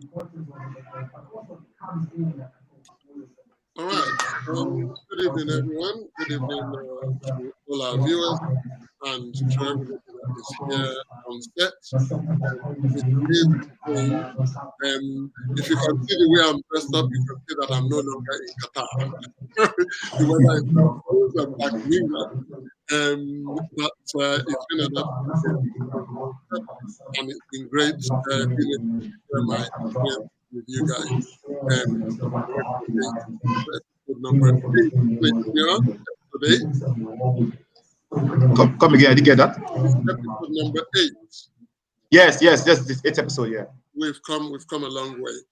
All right. Good evening, everyone. Good evening to all our viewers and to everybody that is here on set. It is today. If you can see the way I'm dressed up, you can see that I'm no longer in Qatar. The weather is not cold. I'm back in England. But it's been an absolute pleasure, and it's been great being able to share my experience with you guys. Episode number 8 Nigeria, episode 8. Come again, I didn't get that. Episode number 8. Yes, this 8th episode, yeah. We've come a long way.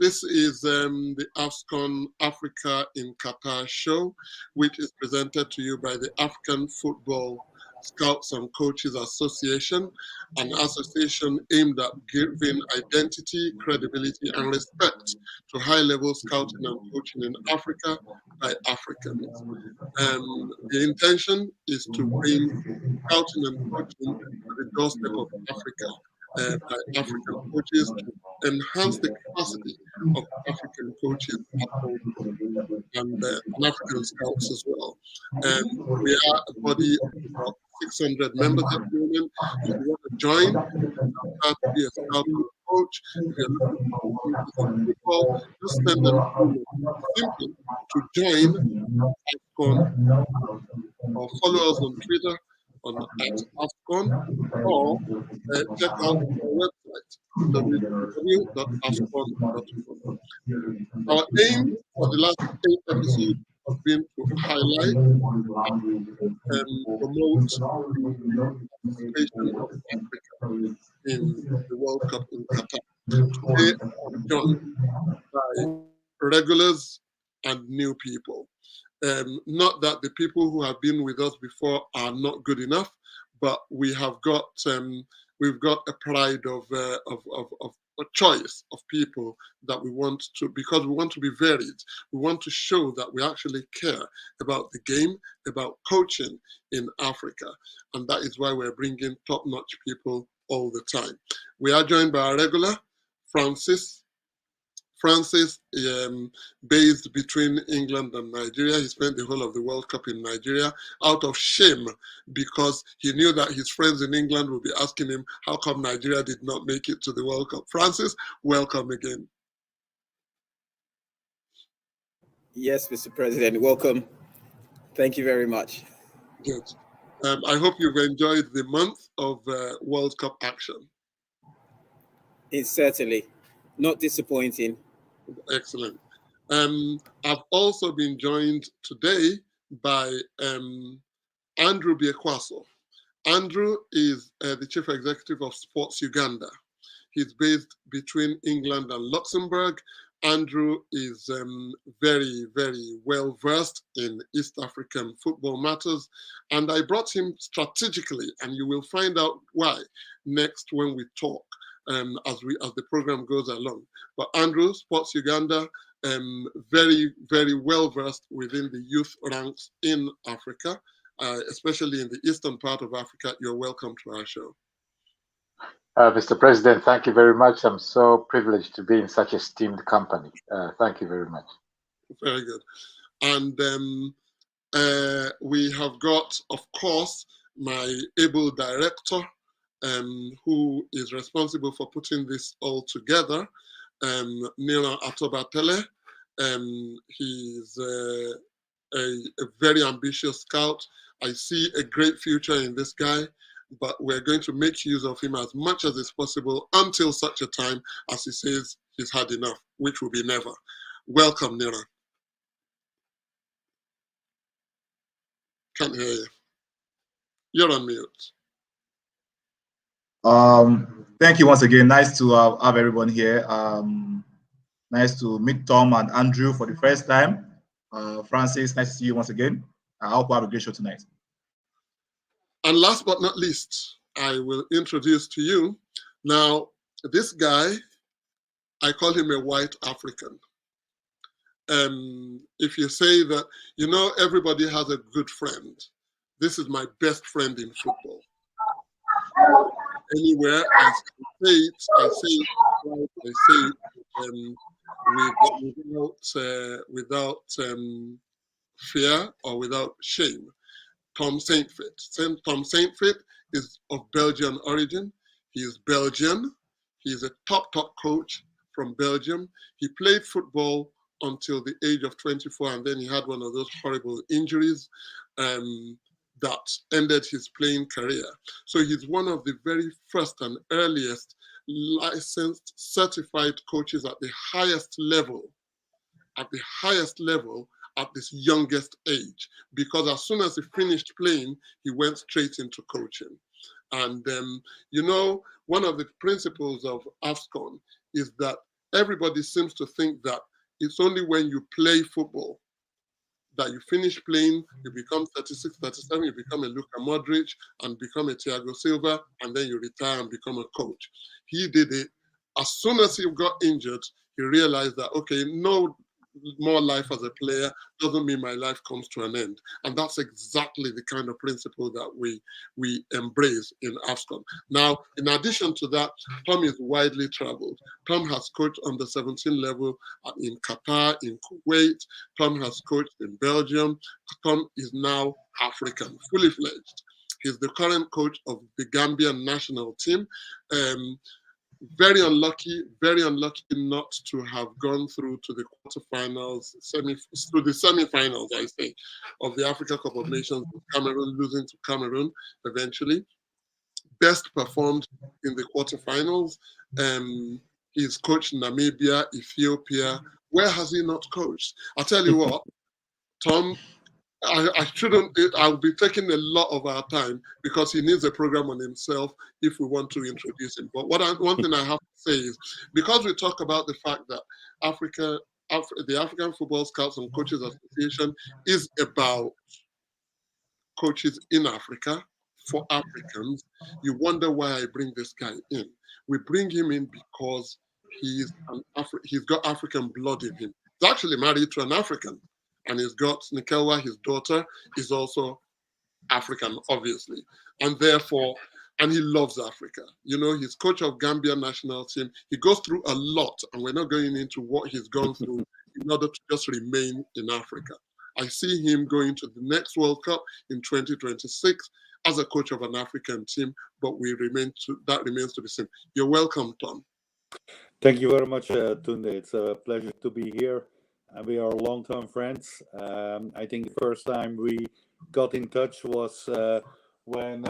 This is the Afscoan Africa in Qatar show, which is presented to you by the African Football Scouts and Coaches Association, an association aimed at giving identity, credibility, and respect to high-level scouting and coaching in Africa by Africans. The intention is to bring scouting and coaching to the doorstep of Africa by African coaches to enhance the capacity of African coaches at home and African scouts as well. We are a body of about 600 members at the moment. If you want to join, start to be a scout or coach. If you're looking for football, just send them simply to join Afscoan or follow us on Twitter on @Afscoan or check out our website www.afscoan.com. Our aim for the last 8 episodes has been to highlight and promote the participation of Africa in the World Cup in Qatar. Today I'm joined by regulars and new people. Not that the people who have been with us before are not good enough, but we've got a pride of a choice of people that we want to, because we want to be varied. We want to show that we actually care about the game, about coaching in Africa, and that is why we're bringing top-notch people all the time. We are joined by our regular, Francis, based between England and Nigeria. He spent the whole of the World Cup in Nigeria out of shame because he knew that his friends in England would be asking him how come Nigeria did not make it to the World Cup. Francis, welcome again. Yes, Mr. President, welcome. Thank you very much. Good. I hope you've enjoyed the month of World Cup action. It's certainly not disappointing. Excellent. I've also been joined today by Andrew Biekwaso. Andrew is the Chief Executive of Sports Uganda. He's based between England and Luxembourg. Andrew is very, very well versed in East African football matters, and I brought him strategically, and you will find out why next when we talk. As the program goes along. But Andrew, Sports Uganda, very, very well versed within the youth ranks in Africa, especially in the eastern part of Africa. You're welcome to our show. Mr. President, thank you very much. I'm so privileged to be in such esteemed company. Thank you very much. Very good. And we have got, of course, my able director, who is responsible for putting this all together, Nila Atobatele. He's a very ambitious scout. I see a great future in this guy, but we're going to make use of him as much as is possible until such a time as he says he's had enough, which will be never. Welcome, Nila. Can't hear you. You're on mute. Thank you once again. Nice to have everyone here. Nice to meet Tom and Andrew for the first time. Francis, nice to see you once again. I hope we have a great show tonight. And last but not least, I will introduce to you now this guy. I call him a white African. If you say that, you know, everybody has a good friend. This is my best friend in football. Anywhere I say it right, I say without fear or without shame. Tom Saintfiet. Tom Saintfiet is of Belgian origin. He is Belgian. He is a top coach from Belgium. He played football until the age of 24, and then he had one of those horrible injuries that ended his playing career. So he's one of the very first and earliest licensed, certified coaches at the highest level, at this youngest age, because as soon as he finished playing, he went straight into coaching. And one of the principles of Afscoan is that everybody seems to think that it's only when you play football that you finish playing, you become 36, 37, you become a Luka Modric and become a Thiago Silva, and then you retire and become a coach. He did it. As soon as he got injured, he realized that, okay, no more life as a player doesn't mean my life comes to an end. And that's exactly the kind of principle that we embrace in Afscoan. Now, in addition to that, Tom is widely traveled. Tom has coached on the 17 level in Qatar, in Kuwait. Tom has coached in Belgium. Tom is now African, fully fledged. He's the current coach of the Gambian national team. Very unlucky not to have gone through to the quarterfinals, to the semifinals, I say, of the Africa Cup of Nations, Cameroon, losing to Cameroon eventually. Best performed in the quarterfinals. He's coached Namibia, Ethiopia. Where has he not coached? I'll tell you what, Tom, I'll be taking a lot of our time because he needs a program on himself if we want to introduce him. But one thing I have to say is, because we talk about the fact that the African Football Scouts and Coaches Association is about coaches in Africa for Africans, you wonder why I bring this guy in. We bring him in because he's got African blood in him. He's actually married to an African. And he's got Nikelwa, his daughter, is also African, obviously. And therefore, and he loves Africa. He's coach of Gambia national team. He goes through a lot, and we're not going into what he's gone through in order to just remain in Africa. I see him going to the next World Cup in 2026 as a coach of an African team, but that remains to be seen. You're welcome, Tom. Thank you very much, Tunde. It's a pleasure to be here. We are long-term friends. I think the first time we got in touch was when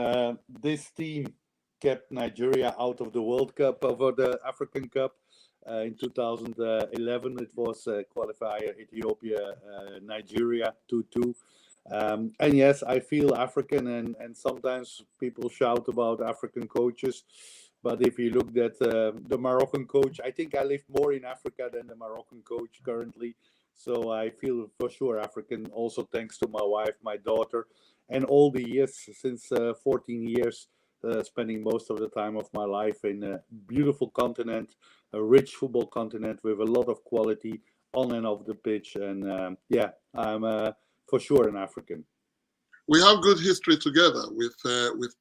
this team kept Nigeria out of the World Cup over the African Cup. In 2011, it was qualifier Ethiopia, Nigeria 2-2. And yes, I feel African, and sometimes people shout about African coaches. But if you looked at the Moroccan coach, I think I live more in Africa than the Moroccan coach currently. So I feel for sure African, also thanks to my wife, my daughter, and all the years, since 14 years, spending most of the time of my life in a beautiful continent, a rich football continent with a lot of quality on and off the pitch. And I'm for sure an African. We have good history together with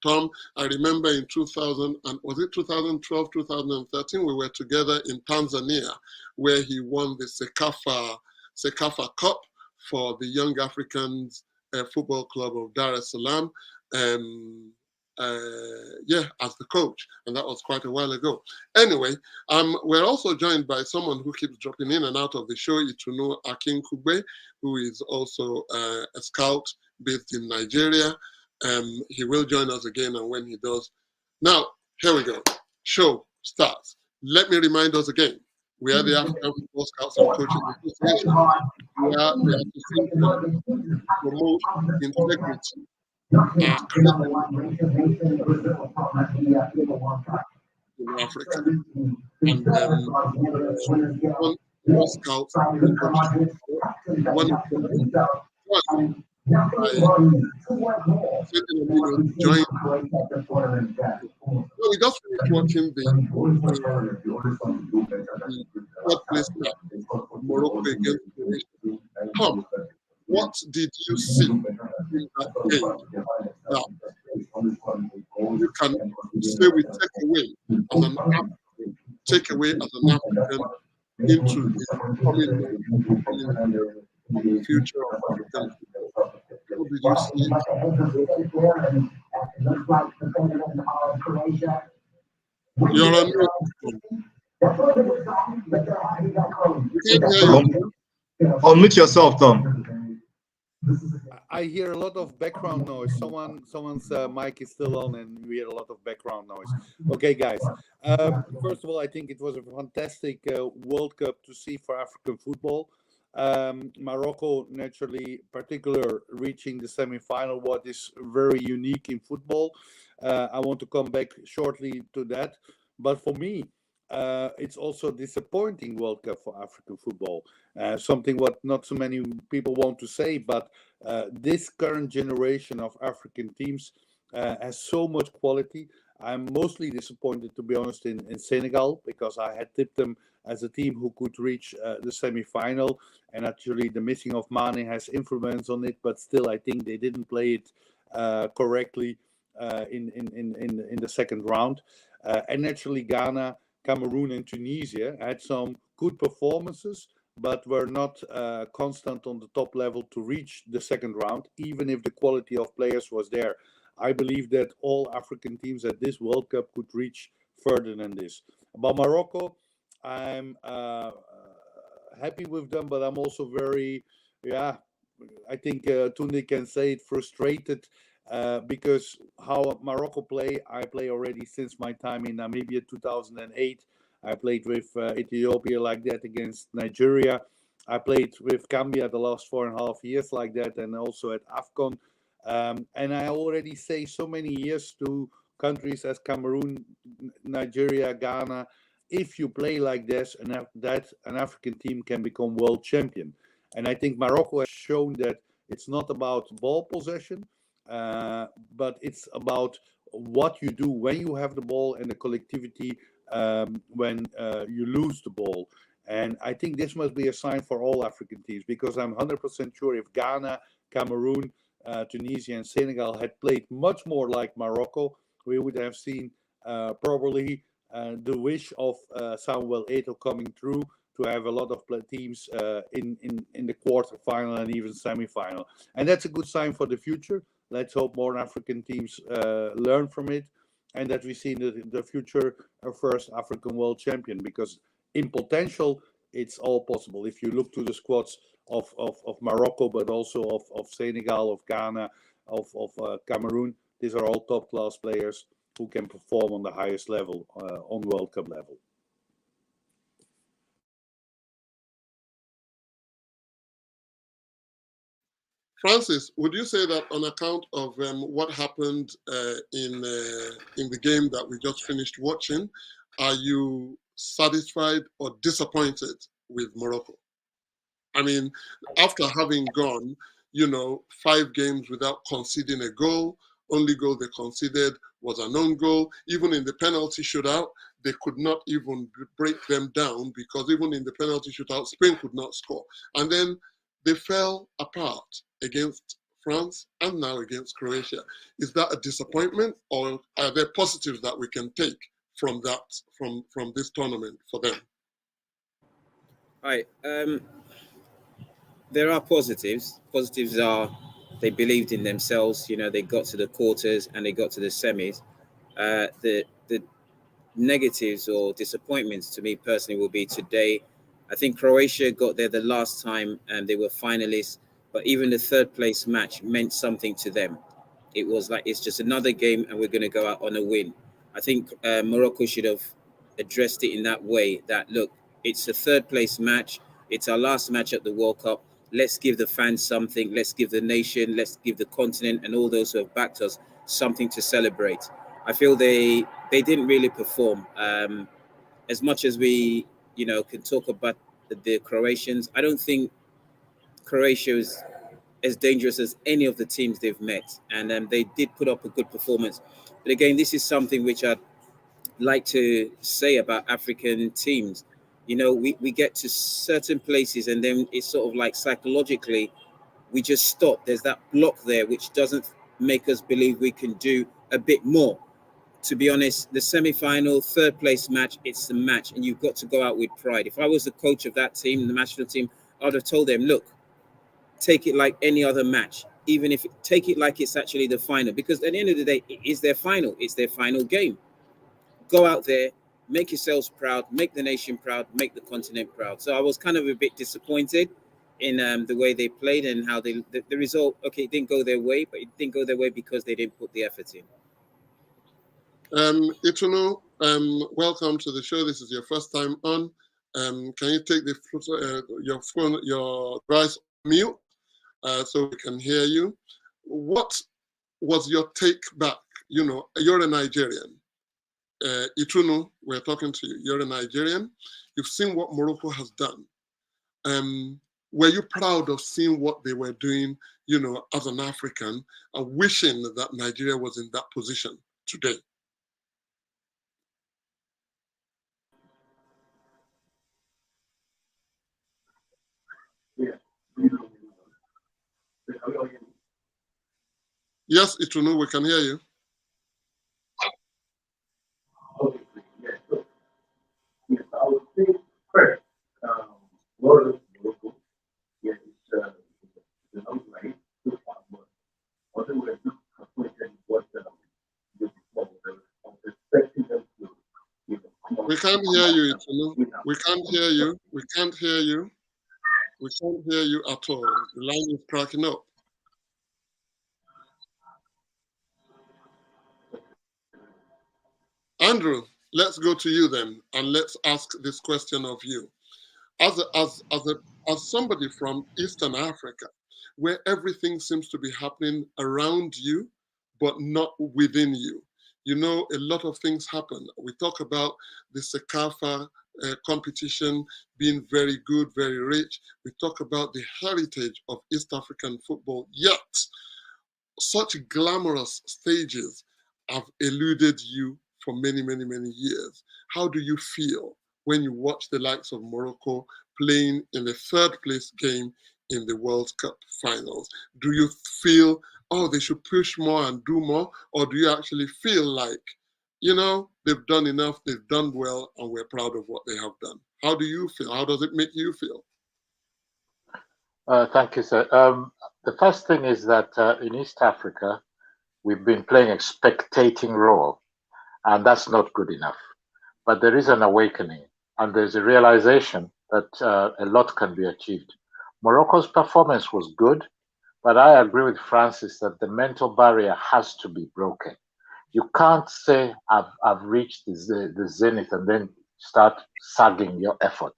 Tom. I remember in 2000, and was it 2012, 2013, we were together in Tanzania, where he won the Sekafa Cup for the Young Africans Football Club of Dar es Salaam. As the coach, and that was quite a while ago. Anyway, we're also joined by someone who keeps dropping in and out of the show, Itunu Akinkugbe, who is also a scout based in Nigeria. He will join us again, and when he does. Now, here we go. Show starts. Let me remind us again. We are the African Football Scouts and Coaches Association. We are the association that promote integrity in Africa. And one scouts and coaches. One join. So we just finished watching the third place match, Morocco against Croatia. Tom, what did you see in that game that you can say we take away as an African take away as an African into the coming future of African football? How did you see it? You're on mute. We can't hear you. Unmute yourself, Tom. I hear a lot of background noise. Someone's mic is still on, and we hear a lot of background noise. Okay, guys. First of all, I think it was a fantastic World Cup to see for African football. Morocco, naturally, particular reaching the semi-final, what is very unique in football. I want to come back shortly to that. But for me, it's also a disappointing World Cup for African football. Something what not so many people want to say, but this current generation of African teams has so much quality. I'm mostly disappointed, to be honest, in Senegal, because I had tipped them as a team who could reach the semi-final, and actually the missing of Mane has influence on it, but still I think they didn't play it correctly in the second round. And naturally Ghana, Cameroon and Tunisia had some good performances, but were not constant on the top level to reach the second round, even if the quality of players was there. I believe that all African teams at this World Cup could reach further than this. About Morocco, I'm happy with them, but I'm also very, I think Tunde can say it, frustrated because how Morocco play, I play already since my time in Namibia 2008. I played with Ethiopia like that against Nigeria. I played with Gambia the last 4.5 years like that, and also at Afscoan. And I already say so many years to countries as Cameroon, Nigeria, Ghana, if you play like this, an African team can become world champion. And I think Morocco has shown that it's not about ball possession, but it's about what you do when you have the ball and the collectivity when you lose the ball. And I think this must be a sign for all African teams, because I'm 100% sure if Ghana, Cameroon, Tunisia and Senegal had played much more like Morocco, we would have seen probably the wish of Samuel Eto'o coming through to have a lot of teams in the quarterfinal and even semi-final. And that's a good sign for the future. Let's hope more African teams learn from it, and that we see in the future a first African world champion, because in potential, it's all possible. If you look to the squads of Morocco, but also of Senegal, of Ghana, of Cameroon, these are all top-class players who can perform on the highest level, on World Cup level. Francis, would you say that on account of what happened in the game that we just finished watching, are you satisfied or disappointed with Morocco? I mean, after having gone, 5 games without conceding a goal, only goal they conceded was an own goal. Even in the penalty shootout, they could not even break them down, because even in the penalty shootout, Spain could not score. And then they fell apart against France and now against Croatia. Is that a disappointment, or are there positives that we can take from that, from this tournament for them? Right. There are positives. Positives are they believed in themselves. They got to the quarters and they got to the semis. The negatives or disappointments to me personally will be today. I think Croatia got there the last time and they were finalists, but even the third place match meant something to them. It was like, it's just another game and we're going to go out on a win. I think Morocco should have addressed it in that way, that look, it's a third place match. It's our last match at the World Cup. Let's give the fans something. Let's give the nation, let's give the continent and all those who have backed us something to celebrate. I feel they didn't really perform. As much as we, can talk about the Croatians, I don't think Croatia is as dangerous as any of the teams they've met. And they did put up a good performance. But again, this is something which I'd like to say about African teams. We get to certain places and then it's sort of like psychologically, we just stop. There's that block there which doesn't make us believe we can do a bit more. to be honest, the semi-final, third place match, it's the match, and you've got to go out with pride. If I was the coach of that team, the national team, I'd have told them, look, take it like any other match, even if take it like it's actually the final, because at the end of the day, it is their final. It's their final game. Go out there, make yourselves proud, make the nation proud, make the continent proud. So I was kind of a bit disappointed in the way they played and how the result. Okay, it didn't go their way, but it didn't go their way because they didn't put the effort in. Ituno, welcome to the show. This is your first time on. Can you take your phone, your device mute, so we can hear you? What was your take back? You know, you're a Nigerian. Ituno, we're talking to you. You're a Nigerian. You've seen what Morocco has done. Were you proud of seeing what they were doing, you know, as an African, and wishing that Nigeria was in that position today? Yes, Ituno, we can hear you. Yes, I would say first, Morocco, yes, it's not right so far, but also we're disappointed what the I was expecting them to, you know, come on. We can't hear you, Ituno. We can't hear you. We can't hear you. We can't hear you at all. The line is cracking up. Andrew, let's go to you then, and let's ask this question of you. As somebody from Eastern Africa, where everything seems to be happening around you, but not within you. You know, a lot of things happen. We talk about the Sekafa competition being very good, very rich. We talk about the heritage of East African football, yet such glamorous stages have eluded you for many, many, many years. How do you feel when you watch the likes of Morocco playing in the third place game in the World Cup finals? Do you feel, oh, they should push more and do more? Or do you actually feel like, you know, they've done enough, they've done well, and we're proud of what they have done? How do you feel? How does it make you feel? Thank you, sir. The first thing is that in East Africa, we've been playing a spectating role, and that's not good enough. But there is an awakening, and there's a realization that a lot can be achieved. Morocco's performance was good, but I agree with Francis that the mental barrier has to be broken. You can't say, I've reached the zenith and then start sagging your effort.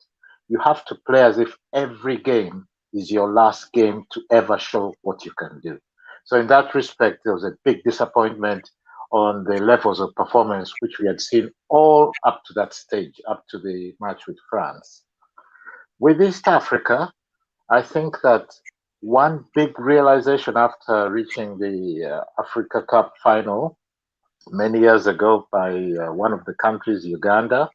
You have to play as if every game is your last game to ever show what you can do. So in that respect, there was a big disappointment on the levels of performance which we had seen all up to that stage, up to the match with France. With East Africa, I think that one big realization after reaching the Africa Cup final many years ago by one of the countries, Uganda,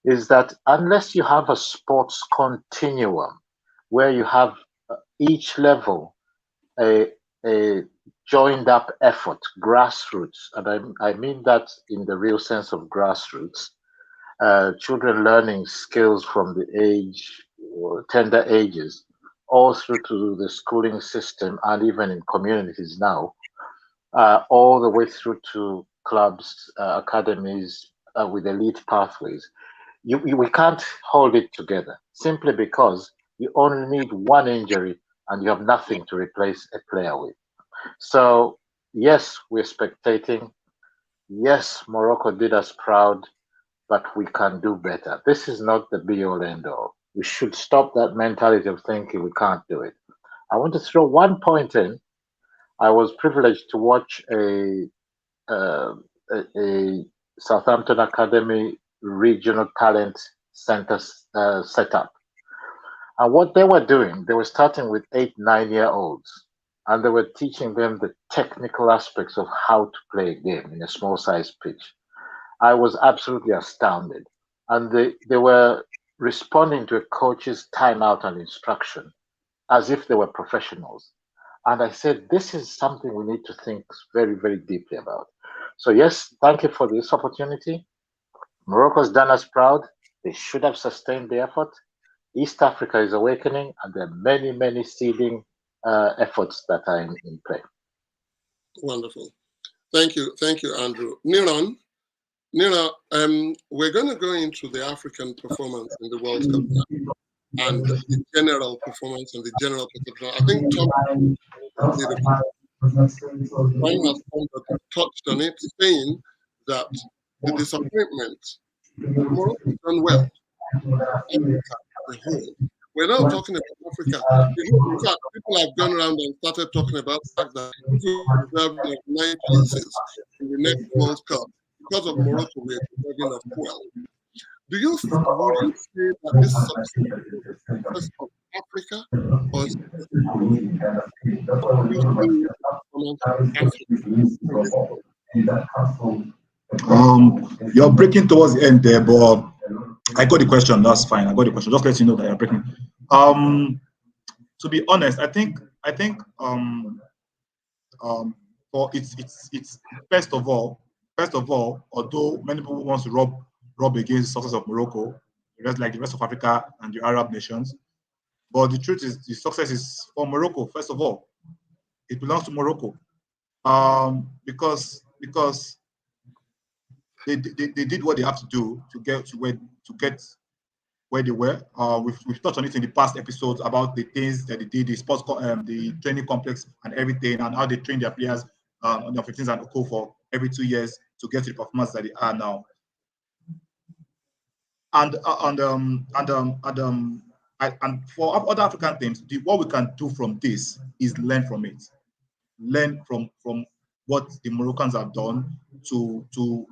is that unless you have a sports continuum where you have each level a joined up effort, grassroots, and I mean that in the real sense of grassroots, children learning skills from the tender ages, all through to the schooling system and even in communities now, all the way through to clubs, academies with elite pathways. We can't hold it together simply because you only need one injury and you have nothing to replace a player with. So, yes, we're spectating. Yes, Morocco did us proud, but we can do better. This is not the be all end all. We should stop that mentality of thinking we can't do it. I want to throw one point in. I was privileged to watch a Southampton Academy regional talent center set up. And what they were doing, they were starting with 8, 9-year-olds, and they were teaching them the technical aspects of how to play a game in a small size pitch. I was absolutely astounded. And they were responding to a coach's timeout and instruction as if they were professionals. And I said, this is something we need to think very, very deeply about. So yes, thank you for this opportunity. Morocco's done us proud. They should have sustained the effort. East Africa is awakening, and there are many, many seeding efforts that are in play. Wonderful. Thank you, Andrew. Niran, Nira, we're going to go into the African performance in the World Cup now, and the general performance and the general perception. I think Tom did a Brian has touched on it, saying that the disappointment, Morocco has done well, Africa as a whole. We're not talking about Africa. In fact, people have gone around and started talking about the fact that if we deserve like 9 places in the next World Cup, because of Morocco, we're deserving of 12. Would you say that this success is the success of Africa or is it the performance of Africa? You're breaking towards the end there, but I got the question. That's fine. I got the question. Just let you know that you're breaking. To be honest, I think for it's first of all, although many people want to rub against the success of Morocco, like the rest of Africa and the Arab nations, but the truth is the success is for Morocco. First of all, it belongs to Morocco, because they did what they have to do to get where they were. We've touched on it in the past episodes about the things that they did, the the training complex and everything, and how they train their players on the 15s and co for every 2 years to get to the performance that they are now. And for other African teams, what we can do from this is learn from it, learn from what the Moroccans have done to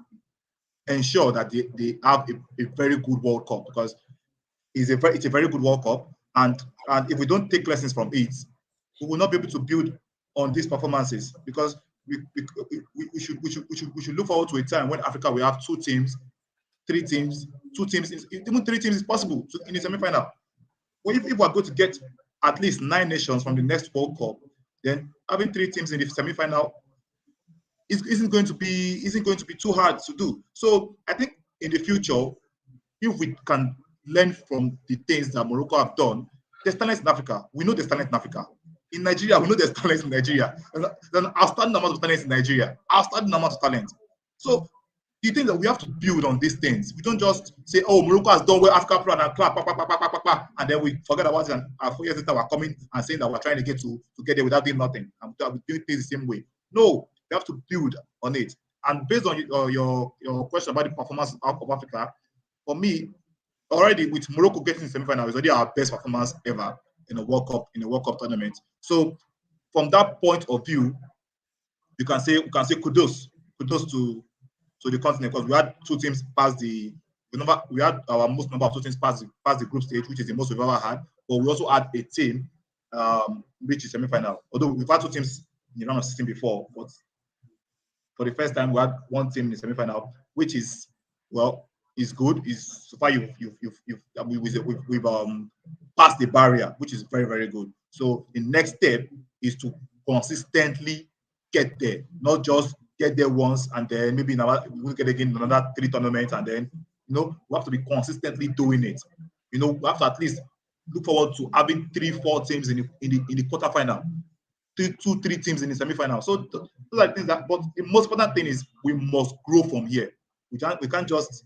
ensure that they have a very good World Cup, because it's a very good World Cup, and if we don't take lessons from it, we will not be able to build on these performances, because we should look forward to a time when Africa will have 2 teams, 3 teams, 2 teams, even 3 teams is possible in the semi-final. Well, if we are going to get at least 9 nations from the next World Cup, then having 3 teams in the semi-final isn't going to be too hard to do. So I think in the future, if we can learn from the things that Morocco have done, there's talent in Africa. We know there's talent in Africa. In Nigeria, we know there's talent in Nigeria. There's an outstanding amount of talent in Nigeria. Outstanding amount of talent. So the thing that we have to build on these things. We don't just say, "Oh, Morocco has done well, Africa proud," and clap, and then we forget about it. And 4 years later, we're coming and saying that we're trying to get there without doing nothing and we're doing things the same way. No, we have to build on it. And based on your question about the performance of Africa, for me, already with Morocco getting to the semi-final is already our best performance ever in a World Cup tournament. So from that point of view, we can say kudos to the continent, because we had 2 teams pass we had our most number of 2 teams pass the group stage, which is the most we've ever had. But we also had a team reach the semi-final. Although we've had 2 teams in the round of 16 before, but for the first time we had 1 team in the semi-final, which is good. Is so far we've passed the barrier, which is very, very good. So the next step is to consistently get there, not just get there once and then maybe we'll get again in another 3 tournaments, and then we have to be consistently doing it. We have to at least look forward to having 3-4 teams in the quarterfinal, 2-3 teams in the semi-final. So those are things but the most important thing is we must grow from here. We can't just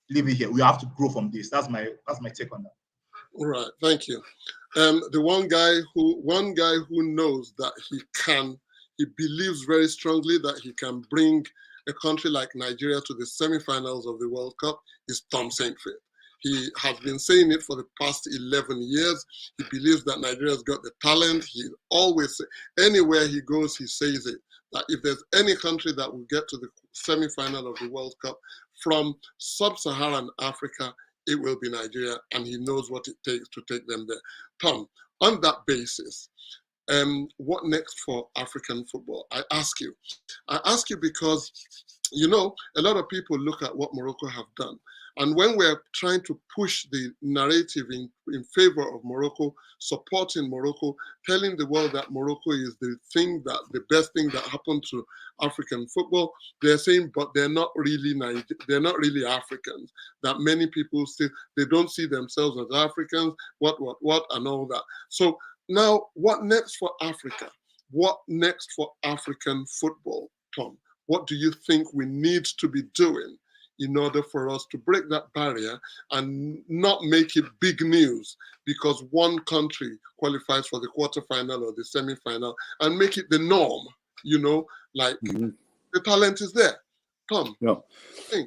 leave it here. We have to grow from this. That's my take on that. All right, thank you. The one guy who knows that he believes very strongly that he can bring a country like Nigeria to the semi-finals of the World Cup is Tom Saintfield. He has been saying it for the past 11 years. He believes that Nigeria's got the talent. He always, anywhere he goes, he says it, that if there's any country that will get to the semi-final of the World Cup from sub-Saharan Africa, it will be Nigeria, and he knows what it takes to take them there. Tom, on that basis, what next for African football? I ask you because, you know, a lot of people look at what Morocco have done. And when we're trying to push the narrative in favor of Morocco, supporting Morocco, telling the world that Morocco is the best thing that happened to African football, they're saying, but they're not really Africans. That many people say they don't see themselves as Africans, what, and all that. So now, what next for Africa? What next for African football, Tom? What do you think we need to be doing in order for us to break that barrier and not make it big news because one country qualifies for the quarterfinal or the semi-final, and make it the norm, you know, like the talent is there. Tom? Yeah.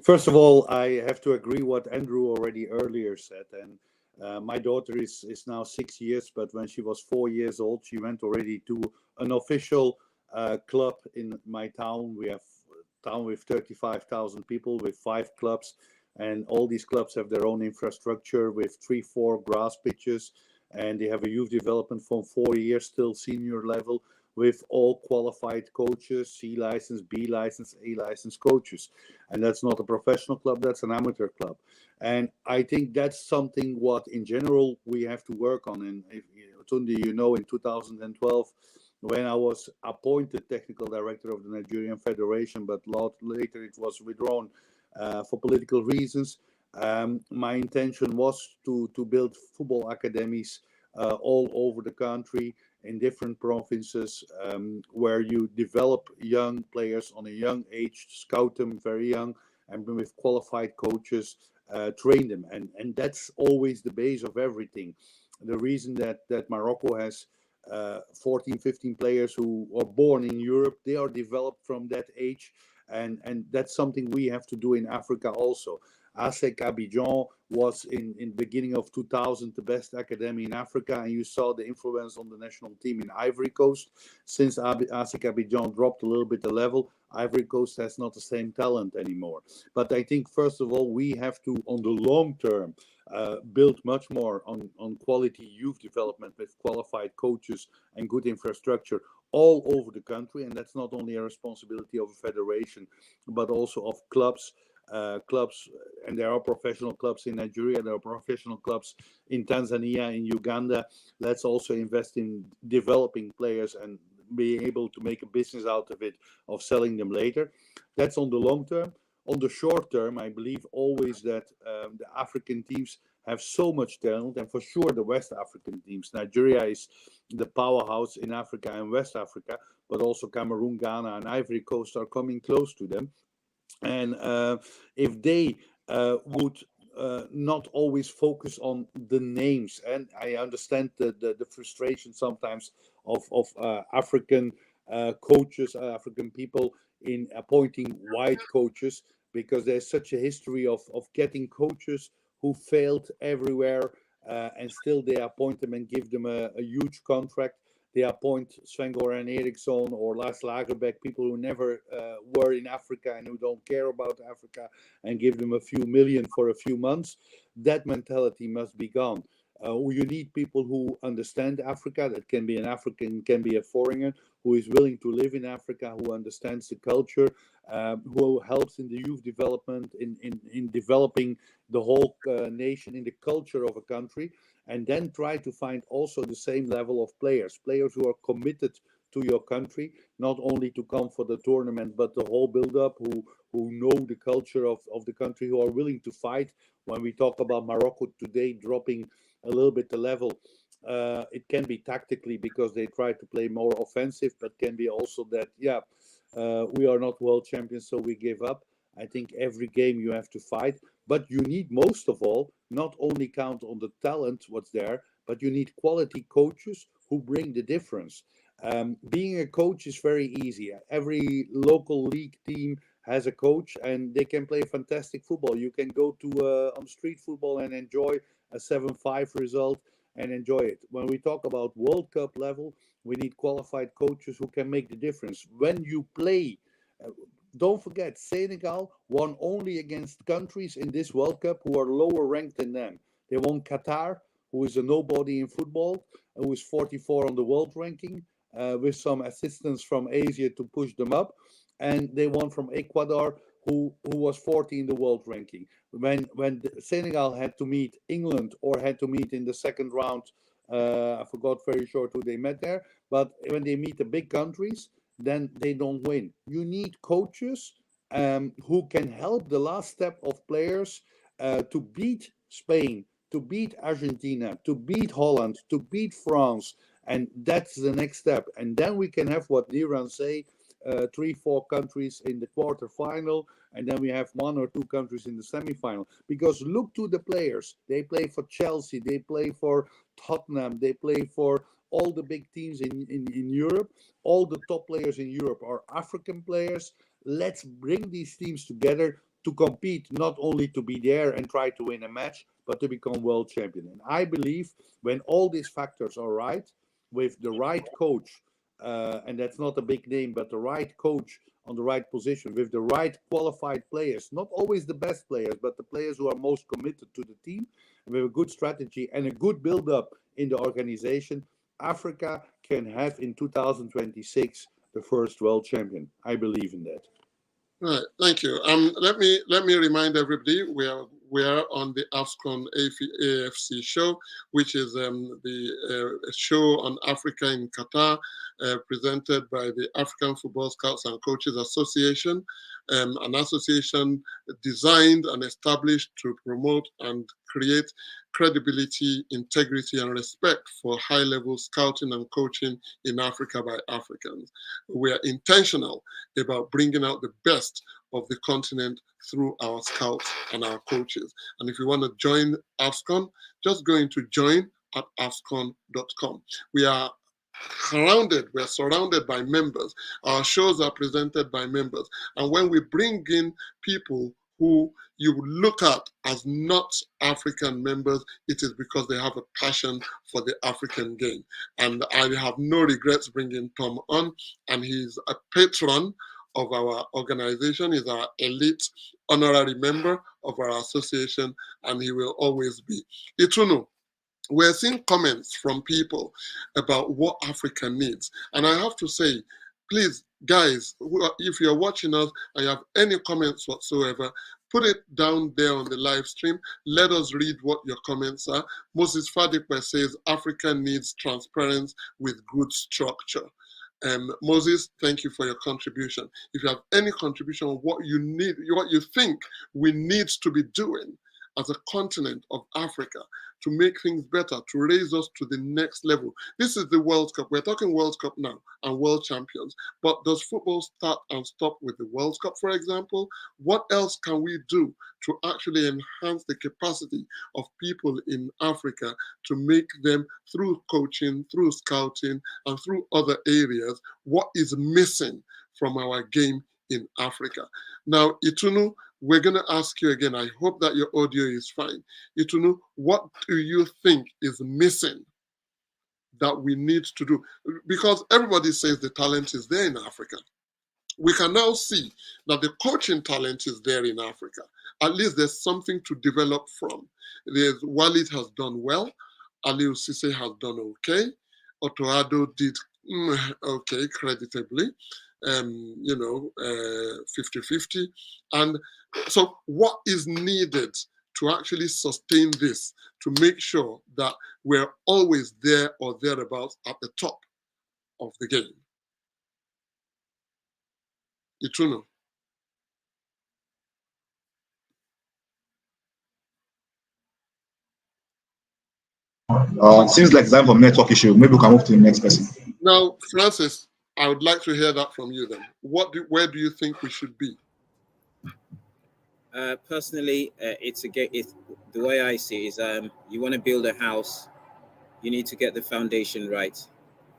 First of all, I have to agree what Andrew already earlier said. And my daughter is now 6 years, but when she was 4 years old, she went already to an official club in my town. We have a town with 35,000 people with 5 clubs, and all these clubs have their own infrastructure with 3-4 grass pitches, and they have a youth development from 4 years till senior level with all qualified coaches, C license, B license, A license coaches. And that's not a professional club, that's an amateur club. And I think that's something what in general we have to work on. And if, Tunde, you know, in 2012, when I was appointed technical director of the Nigerian Federation, but later it was withdrawn for political reasons, my intention was to build football academies all over the country in different provinces, where you develop young players on a young age, scout them very young, and with qualified coaches, train them. And that's always the base of everything. The reason that Morocco has 14, 15 players who are born in Europe, they are developed from that age. And that's something we have to do in Africa also. ASEC Abidjan was in the beginning of 2000 the best academy in Africa, and you saw the influence on the national team in Ivory Coast. Since ASEC Abidjan dropped a little bit the level, Ivory Coast has not the same talent anymore. But I think first of all we have to, on the long term, build much more on quality youth development with qualified coaches and good infrastructure all over the country. And that's not only a responsibility of a federation, but also of clubs. And there are professional clubs in Nigeria, there are professional clubs in Tanzania, in Uganda. Let's also invest in developing players and be able to make a business out of it, of selling them later. That's on the long term. On the short term, I believe always that the African teams have so much talent, and for sure the West African teams. Nigeria is the powerhouse in Africa and West Africa, but also Cameroon, Ghana, and Ivory Coast are coming close to them. And if they would not always focus on the names, and I understand the frustration sometimes of African coaches, African people in appointing white coaches, because there's such a history of getting coaches who failed everywhere, and still they appoint them and give them a huge contract. They appoint Sven-Goran Eriksson or Lars Lagerbäck, people who never were in Africa and who don't care about Africa, and give them a few million for a few months. That mentality must be gone. You need people who understand Africa. That can be an African, can be a foreigner who is willing to live in Africa, who understands the culture, who helps in the youth development, in developing the whole nation, in the culture of a country. And then try to find also the same level of players who are committed to your country, not only to come for the tournament, but the whole build-up, who know the culture of the country, who are willing to fight. When we talk about Morocco today dropping a little bit the level, it can be tactically because they try to play more offensive, but can be also that, we are not world champions, so we give up. I think every game you have to fight, but you need most of all, not only count on the talent, what's there, but you need quality coaches who bring the difference. Being a coach is very easy. Every local league team has a coach and they can play fantastic football. You can go to on street football and enjoy a 7-5 result and enjoy it. When we talk about World Cup level, we need qualified coaches who can make the difference. When you play, don't forget, Senegal won only against countries in this World Cup who are lower ranked than them. They won Qatar, who is a nobody in football, who is 44 on the world ranking, with some assistance from Asia to push them up. And they won from Ecuador, who was 40 in the world ranking. When Senegal had to meet England or had to meet in the second round, I forgot very short who they met there, but when they meet the big countries, then they don't win. You need coaches who can help the last step of players to beat Spain, to beat Argentina, to beat Holland, to beat France, and that's the next step. And then we can have what Diran say, 3-4 countries in the quarterfinal, and then we have 1 or 2 countries in the semifinal. Because look to the players. They play for Chelsea, they play for Tottenham, they play for all the big teams in Europe. All the top players in Europe are African players. Let's bring these teams together to compete, not only to be there and try to win a match, but to become world champion. And I believe when all these factors are right, with the right coach, and that's not a big name, but the right coach on the right position, with the right qualified players, not always the best players, but the players who are most committed to the team, with a good strategy and a good build-up in the organization, Africa can have in 2026 the first world champion. I believe in that. Right, thank you. Let me remind everybody we are on the Afscoan AFC show, which is the show on Africa in Qatar, presented by the African Football Scouts and Coaches Association, an association designed and established to promote and create credibility, integrity, and respect for high-level scouting and coaching in Africa by Africans. We are intentional about bringing out the best of the continent through our scouts and our coaches. And if you want to join Afscoan, just go into join@afscoan.com. We're surrounded by members. Our shows are presented by members. And when we bring in people who you would look at as not African members, it is because they have a passion for the African game. And I have no regrets bringing Tom on, and he's a patron of our organization. He's our elite honorary member of our association, and he will always be. Itunu, we're seeing comments from people about what Africa needs. And I have to say, please, guys, if you're watching us and you have any comments whatsoever, put it down there on the live stream. Let us read what your comments are. Moses Fadikwe says, Africa needs transparency with good structure. Moses, thank you for your contribution. If you have any contribution on what you need, what you think we need to be doing as a continent of Africa to make things better, to raise us to the next level. This is the World Cup. We're talking World Cup now and world champions. But does football start and stop with the World Cup, for example? What else can we do to actually enhance the capacity of people in Africa to make them, through coaching, through scouting, and through other areas, what is missing from our game in Africa? Now, Itunu, we're going to ask you again. I hope that your audio is fine. Itunu, what do you think is missing that we need to do? Because everybody says the talent is there in Africa. We can now see that the coaching talent is there in Africa. At least there's something to develop from. Walid has done well. Aliou Cisse has done okay. Otoado did okay, creditably. 50-50. And so what is needed to actually sustain this, to make sure that we're always there or thereabouts at the top of the game? Itunu. Seems like time for network issue. Maybe we can move to the next person. Now, Francis, I would like to hear that from you then. Where do you think we should be? Personally, the way I see it is you want to build a house, you need to get the foundation right,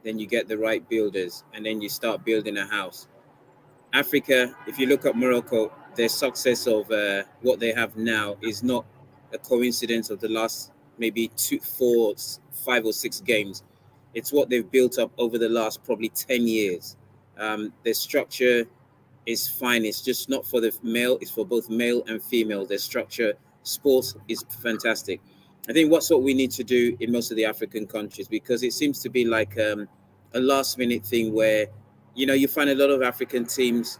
then you get the right builders, and then you start building a house. Africa, if you look at Morocco, their success of what they have now is not a coincidence of the last maybe 2, 4, 5 or 6 games. It's what they've built up over the last probably 10 years. Their structure is fine. It's just not for the male. It's for both male and female. Their structure, sports is fantastic. I think what's what we need to do in most of the African countries, because it seems to be like a last minute thing where, you find a lot of African teams,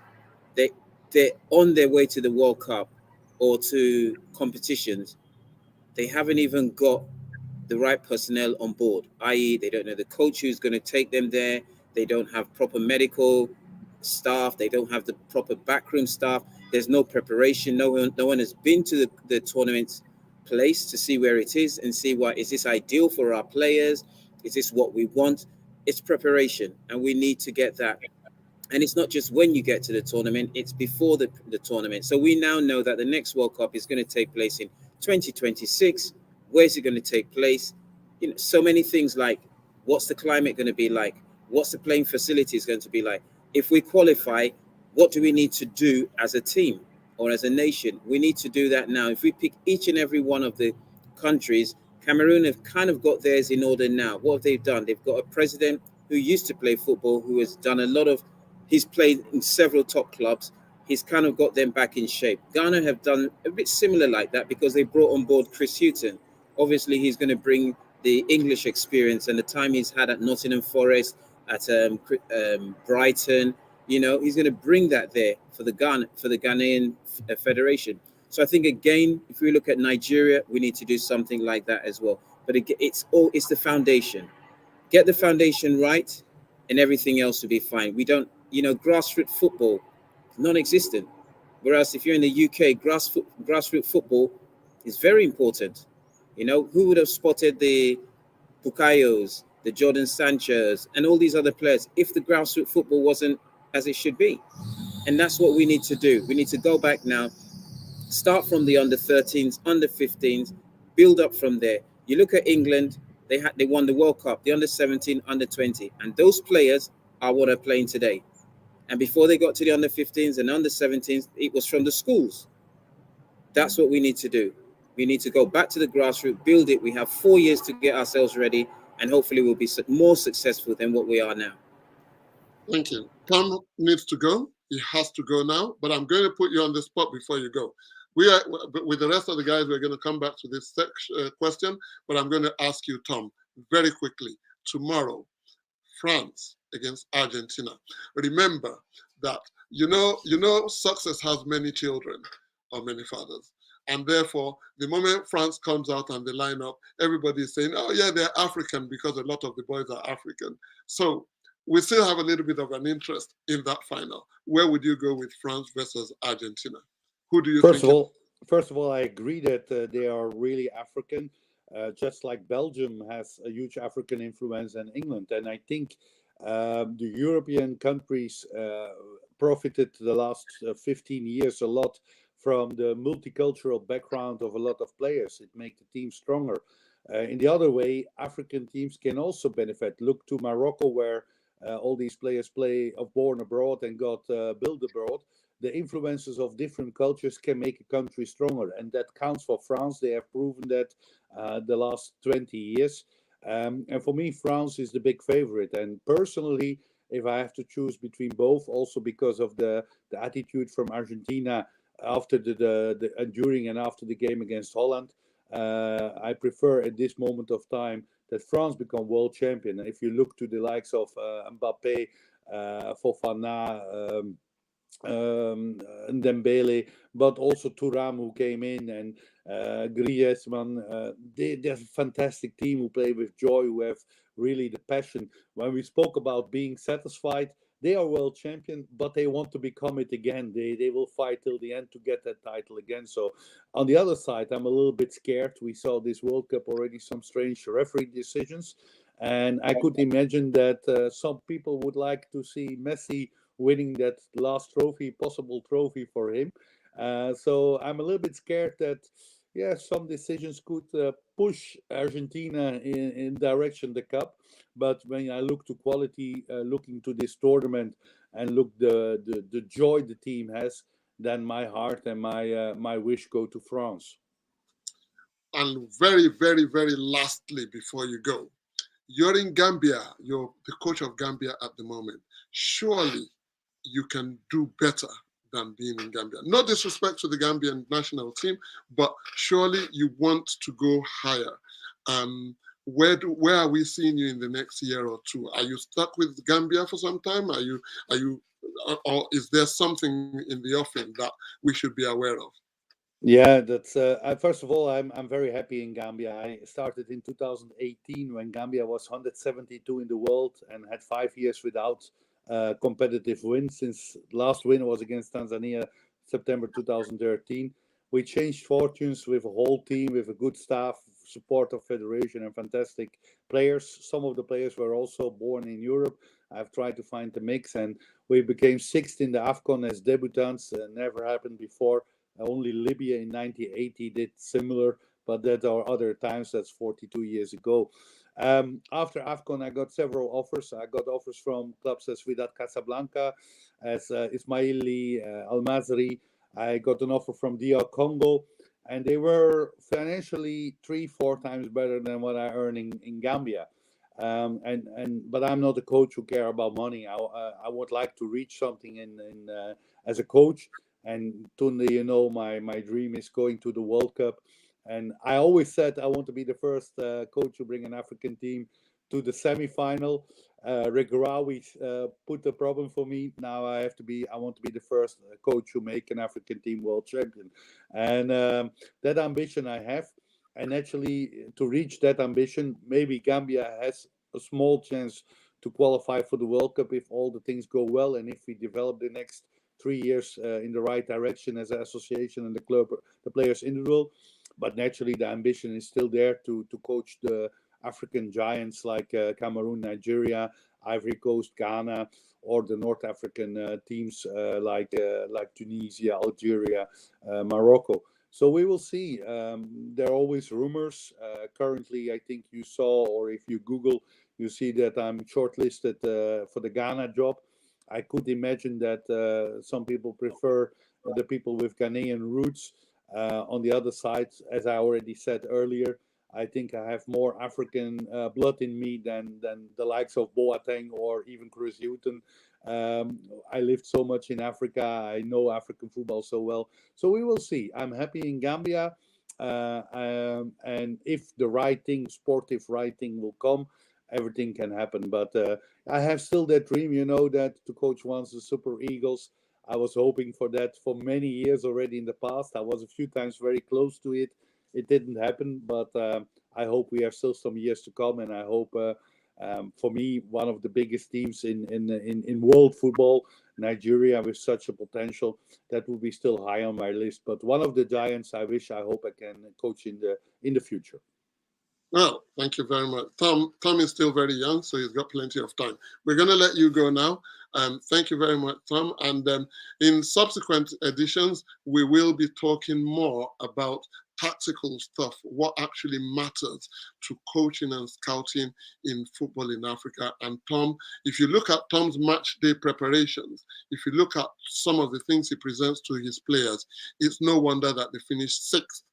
they they're on their way to the World Cup or to competitions. They haven't even got the right personnel on board, i.e., they don't know the coach who's going to take them there. They don't have proper medical staff. They don't have the proper backroom staff. There's no preparation. No one has been to the tournament place to see where it is and see what is this ideal for our players. Is this what we want? It's preparation, and we need to get that. And it's not just when you get to the tournament, it's before the tournament. So we now know that the next World Cup is going to take place in 2026. Where's it going to take place? So many things like, what's the climate going to be like? What's the playing facilities going to be like? If we qualify, what do we need to do as a team or as a nation? We need to do that now. If we pick each and every one of the countries, Cameroon have kind of got theirs in order now. What have they done? They've got a president who used to play football, who has done a lot of, he's played in several top clubs. He's kind of got them back in shape. Ghana have done a bit similar like that because they brought on board Chris Hughton. Obviously, he's going to bring the English experience and the time he's had at Nottingham Forest, at Brighton. He's going to bring that there for the Ghanaian Federation. So I think again, if we look at Nigeria, we need to do something like that as well. But it's the foundation. Get the foundation right, and everything else will be fine. We don't, grassroots football, non-existent. Whereas if you're in the UK, grassroots football is very important. Who would have spotted the Bukayos, the Jordan Sanchos, and all these other players if the grassroots football wasn't as it should be? And that's what we need to do. We need to go back now, start from the under 13s, under 15s, build up from there. You look at England, they won the World Cup, the under 17, under 20, and those players are what are playing today. And before they got to the under 15s and under 17s, it was from the schools. That's what we need to do. We need to go back to the grassroots, build it. We have 4 years to get ourselves ready, and hopefully we'll be more successful than what we are now. Thank you. Tom needs to go. He has to go now, but I'm going to put you on the spot before you go. We are, with the rest of the guys, we're going to come back to this question, but I'm going to ask you, Tom, very quickly. Tomorrow, France against Argentina. Remember that, success has many children or many fathers. And therefore, the moment France comes out and they line up, everybody is saying, oh yeah, they're African because a lot of the boys are African. So we still have a little bit of an interest in that final. Where would you go with France versus Argentina? Who do you First think? of all, I agree that they are really African, just like Belgium has a huge African influence in England. And I think the European countries profited the last 15 years a lot from the multicultural background of a lot of players. It makes the team stronger. In the other way, African teams can also benefit. Look to Morocco, where all these players born abroad and got built abroad. The influences of different cultures can make a country stronger, and that counts for France. They have proven that the last 20 years. And for me, France is the big favorite. And personally, if I have to choose between both, also because of the attitude from Argentina after the during and after the game against Holland, I prefer at this moment of time that France become world champion. And if you look to the likes of Mbappe, Fofana, Dembele, but also Thuram, who came in, and Griezmann. They're a fantastic team who play with joy, who have really the passion. When we spoke about being satisfied, they are world champion, but they want to become it again. They will fight till the end to get that title again. So on the other side, I'm a little bit scared. We saw this World Cup already, some strange referee decisions. And I could imagine that some people would like to see Messi winning that last possible trophy for him. So I'm a little bit scared that, some decisions could push Argentina in direction the cup. But when I look to quality, looking to this tournament, and look the joy the team has, then my heart and my wish go to France. And very, very, very lastly, before you go, you're in Gambia. You're the coach of Gambia at the moment. Surely you can do better than being in Gambia. No disrespect to the Gambian national team, but surely you want to go higher. Where are we seeing you in the next year or two? Are you stuck with Gambia for some time? Are you, or is there something in the offing that we should be aware of? Yeah, that's first of all, I'm very happy in Gambia. I started in 2018 when Gambia was 172 in the world and had 5 years without competitive wins. Since last win was against Tanzania, September 2013. We changed fortunes with a whole team, with a good staff, support of federation, and fantastic players. Some of the players were also born in Europe. I've tried to find the mix, and we became sixth in the Afcon as debutants. Never happened before. Only Libya in 1980 did similar, but that are other times. That's 42 years ago. After AFCON, I got several offers. I got offers from clubs as Wydad Casablanca, as Ismaili, Al Mazri. I got an offer from DR Congo, and they were financially 3-4 times better than what I earn in Gambia. But I'm not a coach who care about money. I would like to reach something in as a coach. And Tunde, you know, my dream is going to the World Cup. And I always said I want to be the first coach to bring an African team to the semifinal. Regraoui put the problem for me. Now I want to be the first coach who make an African team world champion. And that ambition I have. And actually, to reach that ambition, maybe Gambia has a small chance to qualify for the World Cup if all the things go well and if we develop the next 3 years in the right direction as an association and the club, the players individual. But naturally, the ambition is still there to coach the African giants like Cameroon, Nigeria, Ivory Coast, Ghana, or the North African teams like Tunisia, Algeria, Morocco. So we will see. There are always rumors. Currently, I think you saw, or if you Google, you see that I'm shortlisted for the Ghana job. I could imagine that some people prefer the people with Ghanaian roots. On the other side, as I already said earlier, I think I have more African blood in me than the likes of Boateng or even Chris Hughton. I lived so much in Africa. I know African football so well. So we will see. I'm happy in Gambia. And if the right thing, sportive right thing will come, everything can happen. But I have still that dream, you know, that to coach once the Super Eagles. I was hoping for that for many years already in the past. I was a few times very close to it. It didn't happen, but I hope we have still some years to come. And I hope, for me, one of the biggest teams in world football, Nigeria, with such a potential, that will be still high on my list. But one of the giants, I hope I can coach in the future. Well, thank you very much. Tom is still very young, so he's got plenty of time. We're going to let you go now. Thank you very much, Tom. And in subsequent editions, we will be talking more about tactical stuff, what actually matters to coaching and scouting in football in Africa. And Tom, if you look at Tom's match day preparations, if you look at some of the things he presents to his players, it's no wonder that they finished sixth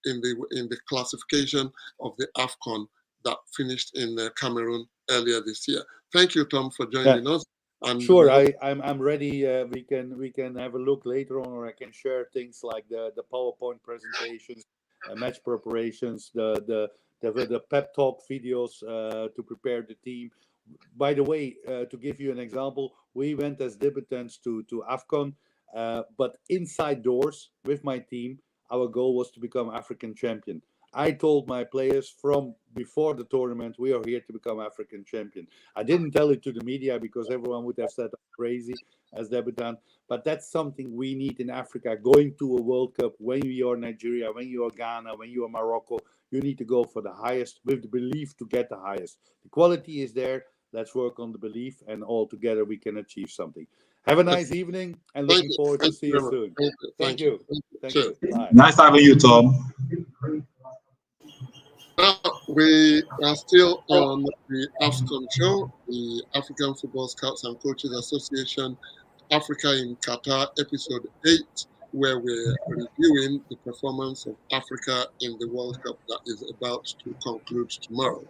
in the classification of the AFCON that finished in Cameroon earlier this year. Thank you, Tom, for joining us. And sure, I'm ready. We can have a look later on, or I can share things like the PowerPoint presentations, match preparations, the pep talk videos to prepare the team. By the way, to give you an example, we went as debutants to AFCON, but inside doors with my team, our goal was to become African champion. I told my players from before the tournament, we are here to become African champion. I didn't tell it to the media because everyone would have said I'm crazy as debutant. But that's something we need in Africa. Going to a World Cup, when you are Nigeria, when you are Ghana, when you are Morocco, you need to go for the highest with the belief to get the highest. The quality is there. Let's work on the belief, and all together we can achieve something. Have a nice evening, and looking forward to see you soon. Thank you. Thank you. Bye. Nice having you, Tom. Now, we are still on the Afscoan show, the African Football Scouts and Coaches Association, Africa in Qatar, episode 8, where we're reviewing the performance of Africa in the World Cup that is about to conclude tomorrow.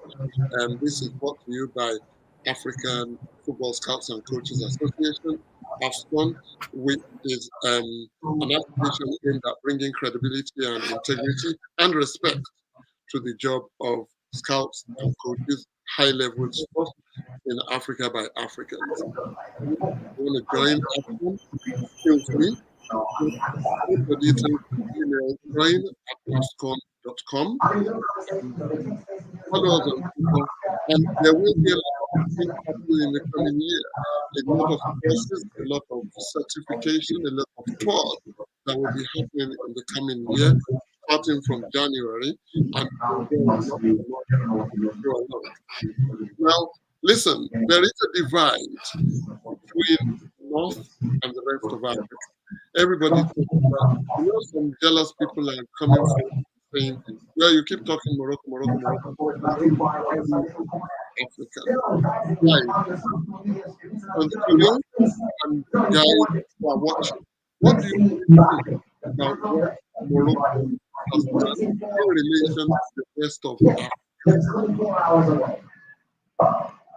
And this is brought to you by African Football Scouts and Coaches Association, Afscoan, which is an application aimed at bringing credibility and integrity and respect to the job of scouts and coaches, high-level sports in Africa by Africans. If you want to join Afscoan, feel free. Put the details email join@afscoan.com. Follow us on Twitter, and there will be a lot of things happening in the coming year. A lot of courses, a lot of certification, a lot of tours that will be happening in the coming year, starting from January, and now, listen, there is a divide between North and the rest of Africa. Everybody talks about, some jealous people are coming from saying, well, you keep talking Morocco, Morocco, Morocco. Africa. Right. And today, and guys who are watching, what do you think about what Morocco has done in relation to the rest of Africa?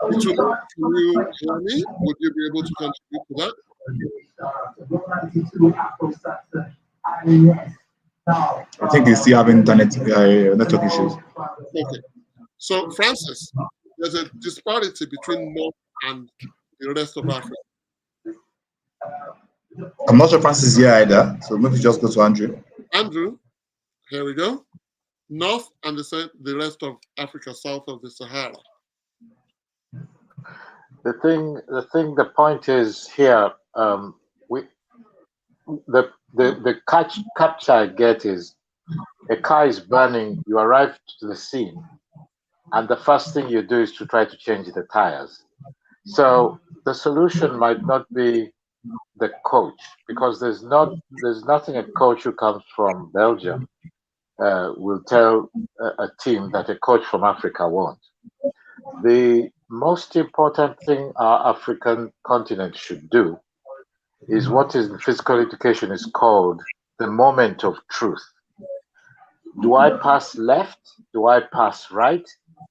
Can you hear me? Would you be able to contribute to that? I think they still have internet network issues. Okay. So, Francis, there's a disparity between North and the rest of Africa. I'm not sure Francis is here either, so maybe just go to Andrew. Andrew, here we go. North and the rest of Africa south of the Sahara. The point is here. The capture I get is a car is burning. You arrive to the scene, and the first thing you do is to try to change the tires. So the solution might not be the coach, because there's nothing a coach who comes from Belgium will tell a team that a coach from Africa won't. The most important thing our African continent should do is what in physical education is called the moment of truth. Do I pass left? Do I pass right?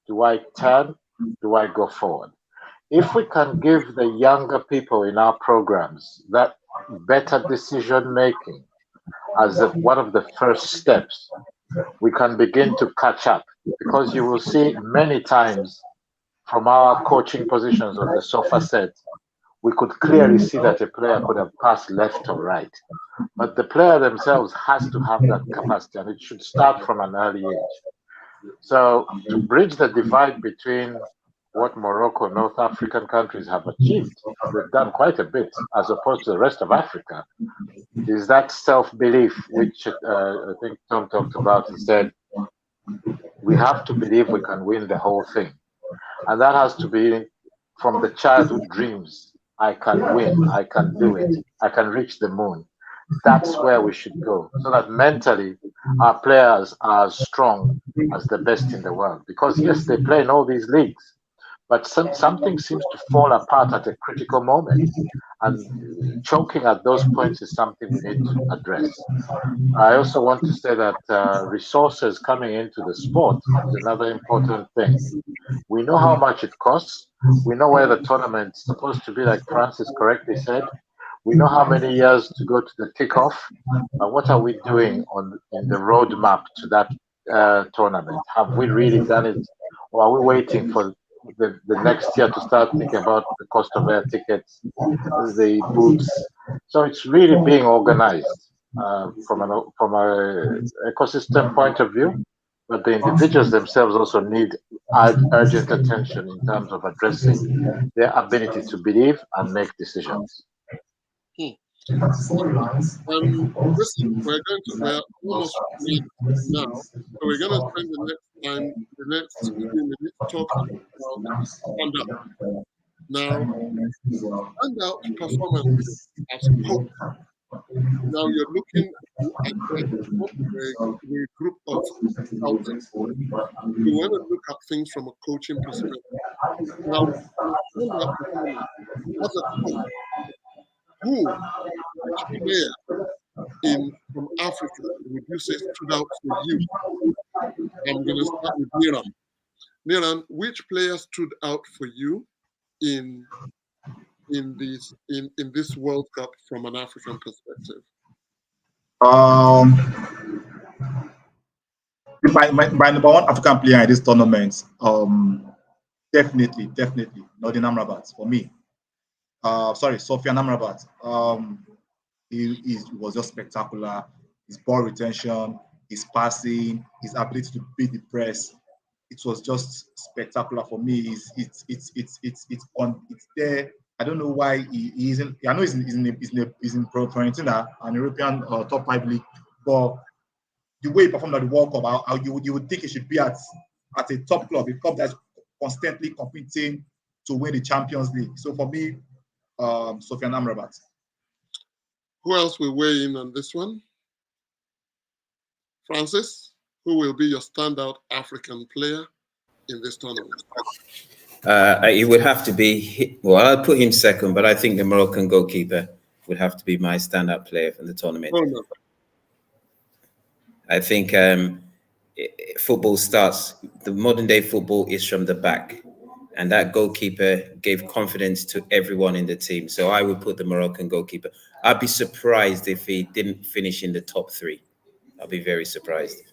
Do I turn? Do I go forward? If we can give the younger people in our programs that better decision making as one of the first steps, we can begin to catch up, because you will see many times from our coaching positions on the sofa set, we could clearly see that a player could have passed left or right. But the player themselves has to have that capacity, and it should start from an early age. So to bridge the divide between what Morocco and North African countries have achieved, they've done quite a bit, as opposed to the rest of Africa, is that self-belief, which I think Tom talked about. He said, we have to believe we can win the whole thing. And that has to be from the childhood dreams. I can win, I can do it, I can reach the moon. That's where we should go, so that mentally our players are as strong as the best in the world. Because yes, they play in all these leagues, but something seems to fall apart at a critical moment. And choking at those points is something we need to address. I also want to say that resources coming into the sport is another important thing. We know how much it costs. We know where the tournament's supposed to be, like Francis correctly said. We know how many years to go to the kickoff. What are we doing in the roadmap to that tournament? Have we really done it, or are we waiting for the next year to start thinking about the cost of air tickets, the boots? So it's really being organized from an ecosystem point of view, but the individuals themselves also need urgent attention in terms of addressing their ability to believe and make decisions. Listen, we're almost ready now, so we're going to spend the next few minutes talking about standout. Now, standout performances as coach. Now you're looking at a group of scouts. You want to look at things from a coaching perspective. Now, standout performance as a coach, which player from Africa would you say stood out for you? I'm going to start with Niran. Niran, which player stood out for you in in this World Cup from an African perspective? My number one African player in this tournament, definitely Nordin Amrabat for me. Sorry, Sofian Amrabat. He was just spectacular. His ball retention, his passing, his ability to beat the press. It was just spectacular for me. It's there. I don't know why he isn't. I know he's in Fiorentina, an European top 5 league, but the way he performed at the World Cup, how you would think he should be at a top club, a club that's constantly competing to win the Champions League. So for me, Sofian Amrabat. Who else will weigh in on this one? Francis, who will be your standout African player in this tournament? It would have to be, well, I'll put him second, but I think the Moroccan goalkeeper would have to be my standout player from the tournament. Oh, no. I think football starts, the modern day football is from the back. And that goalkeeper gave confidence to everyone in the team. So I would put the Moroccan goalkeeper. I'd be surprised if he didn't finish in the top 3. I'll be very surprised.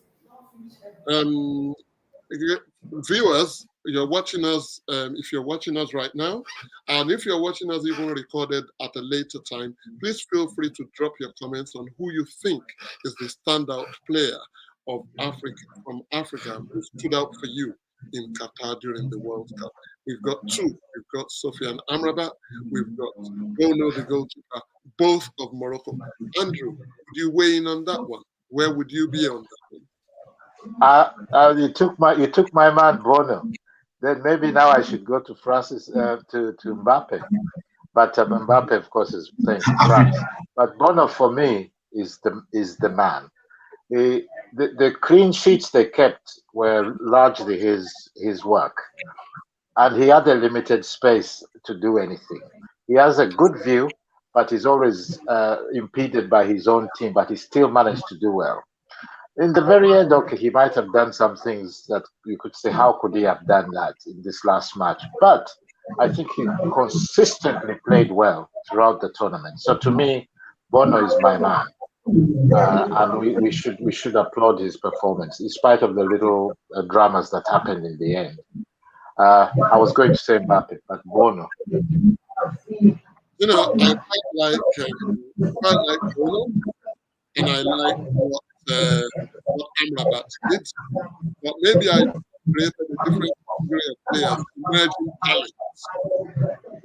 Viewers, you're watching us, if you're watching us right now, and if you're watching us even recorded at a later time, please feel free to drop your comments on who you think is the standout player of Africa, from Africa, who stood out for you in Qatar during the World Cup. We've got 2. We've got Sofian Amrabat. We've got Bono, the goalkeeper, both of Morocco. Andrew, would you weigh in on that one? Where would you be on that one? You took my man Bono. Then maybe now I should go to Francis to Mbappe. But Mbappe, of course, is playing for France. But Bono for me is the man. The clean sheets they kept were largely his work, and he had a limited space to do anything. He has a good view, but he's always impeded by his own team. But he still managed to do well. In the very end, okay, he might have done some things that you could say, how could he have done that in this last match? But I think he consistently played well throughout the tournament. So to me, Bono is my man. And we should applaud his performance, in spite of the little dramas that happened in the end. I was going to say Mbappe, but Bono. You know, I quite like Bono, and I like what Amrabat did, but maybe I created a different category of players, emerging talents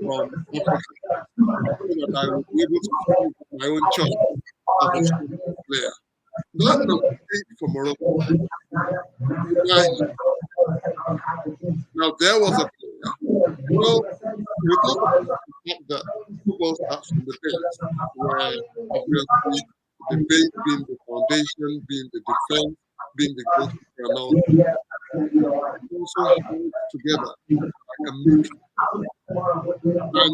from Africa, so that I would be able to choose my own choice of a football player. That number 8 for Morocco. Now there was a player. Well, we talk about the fact that football starts from the base, where obviously the base being the foundation, being the defense, being the goalkeeper, and all that. It also holds together like a matrix. And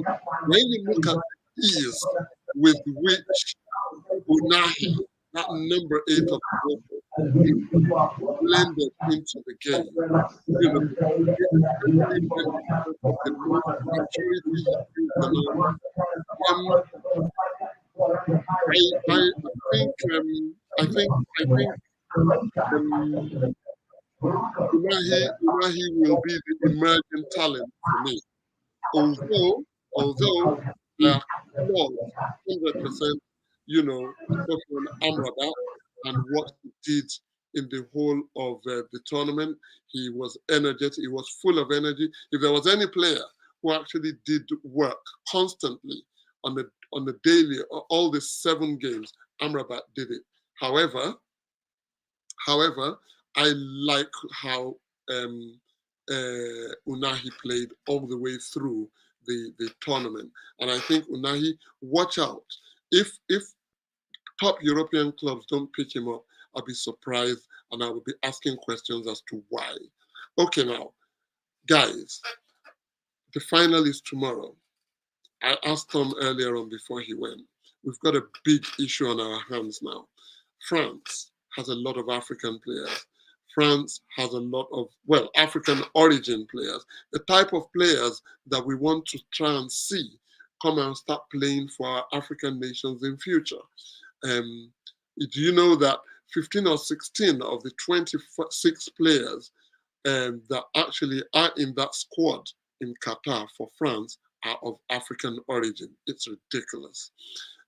when you look at the ease with which Unahi, that number 8 of Morocco, blended into the game, you know, I think Unahi will be the emerging talent for me. Although I applaud 100%, you know, Sofian Amrabat and what he did in the whole of the tournament. He was energetic. He was full of energy. If there was any player who actually did work constantly on the daily, all the 7 games, Amrabat did it. However, I like how Unahi played all the way through the tournament, and I think Unahi, watch out if top European clubs don't pick him up, I'll be surprised and I will be asking questions as to why. Okay, now, guys, the final is tomorrow. I asked Tom earlier on before he went. We've got a big issue on our hands now. France has a lot of African players. France has a lot of, well, African origin players, the type of players that we want to try and see come and start playing for our African nations in future. Do you know that 15 or 16 of the 26 players that actually are in that squad in Qatar for France are of African origin? It's ridiculous.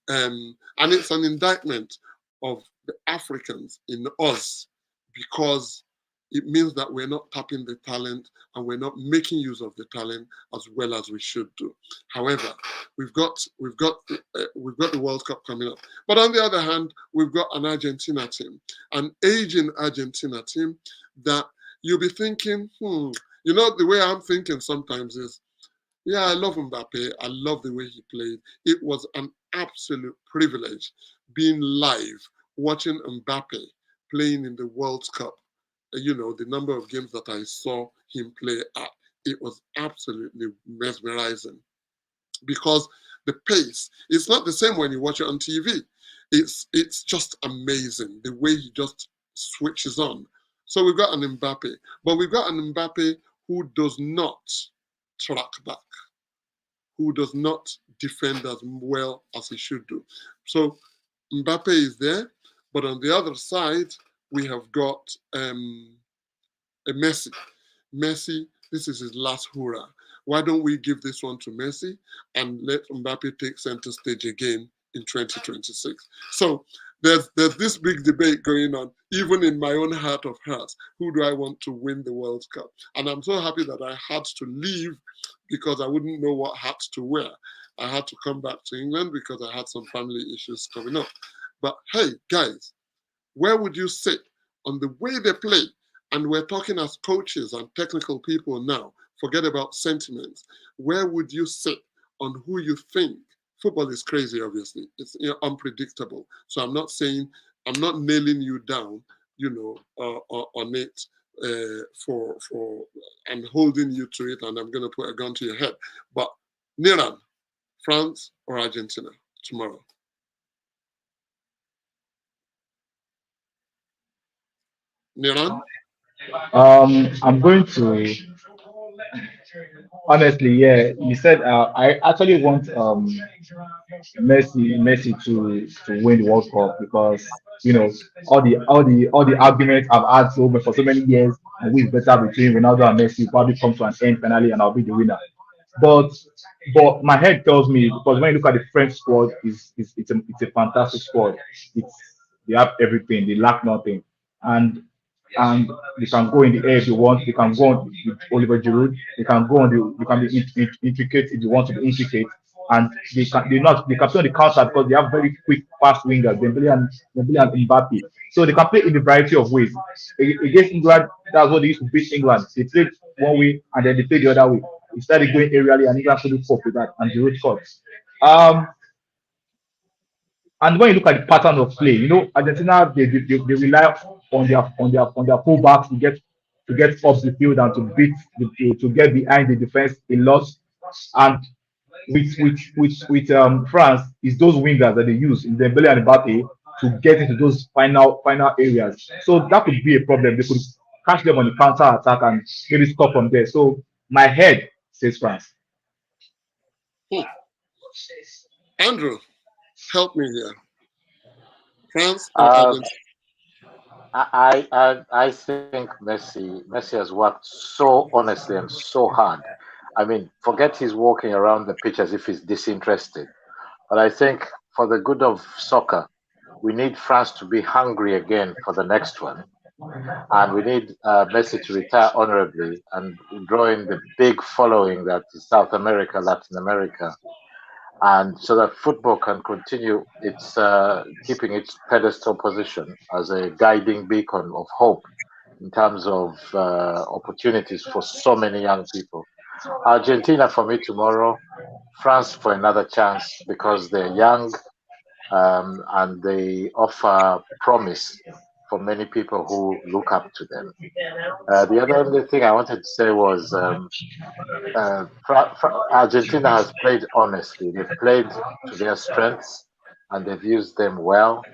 And it's an indictment of the Africans in us, because it means that we're not tapping the talent and we're not making use of the talent as well as we should do. However, we've got the World Cup coming up, but on the other hand, we've got an Argentina team, an aging Argentina team that you'll be thinking, the way I'm thinking sometimes is, yeah, I love Mbappe. I love the way he played. It was an absolute privilege being live, watching Mbappe playing in the World Cup. The number of games that I saw him play at, it was absolutely mesmerizing, because the pace, it's not the same when you watch it on TV. It's just amazing the way he just switches on. So we've got an Mbappe, but we've got an Mbappe who does not track back, who does not defend as well as he should do. So Mbappe is there, but on the other side, we have got a Messi. Messi, this is his last hurrah. Why don't we give this one to Messi and let Mbappe take center stage again in 2026? So there's this big debate going on, even in my own heart of hearts. Who do I want to win the World Cup? And I'm so happy that I had to leave, because I wouldn't know what hat to wear. I had to come back to England because I had some family issues coming up. But hey, guys, where would you sit on the way they play? And we're talking as coaches and technical people now. Forget about sentiments. Where would you sit on who you think? Football is crazy, obviously. It's unpredictable. So I'm not nailing you down, on it for and holding you to it, and I'm going to put a gun to your head. But Niran, France or Argentina tomorrow? Niran? I'm going to, honestly, yeah. You said I actually want Messi to win the World Cup, because all the arguments I've had for so many years, and who is better between Ronaldo and Messi, will probably come to an end finally, and I'll be the winner. But my head tells me, because when you look at the French squad, it's a fantastic squad. It's They have everything, they lack nothing, and they can go in the air if you want. They can go on with Oliver Giroud. They can go on you can be intricate if you want to be intricate, and they can play on the counter, because they have very quick, fast wingers, Dembele and Mbappe. So they can play in a variety of ways. Against England, that's what they used to beat England. They played one way and then they played the other way. He started going aerially, and England couldn't cope with that, and Giroud scored. Um, and when you look at the pattern of play, Argentina, they rely on their fullbacks to get off the field and to get behind the defense a lot. And with France, is those wingers that they use in Dembele and Mbappe to get into those final areas. So that could be a problem. They could catch them on the counter attack and maybe score from there. So my head says France. Andrew, help me here. France or Uh, Argentina? I think Messi has worked so honestly and so hard. I mean, forget he's walking around the pitch as if he's disinterested. But I think for the good of soccer, we need France to be hungry again for the next one. And we need Messi to retire honorably and draw in the big following that is South America, Latin America, and so that football can continue its keeping its pedestal position as a guiding beacon of hope in terms of opportunities for so many young people. Argentina for me tomorrow, France for another chance because they're young and they offer promise for many people who look up to them. The other thing I wanted to say was Argentina has played honestly. They've played to their strengths and they've used them well.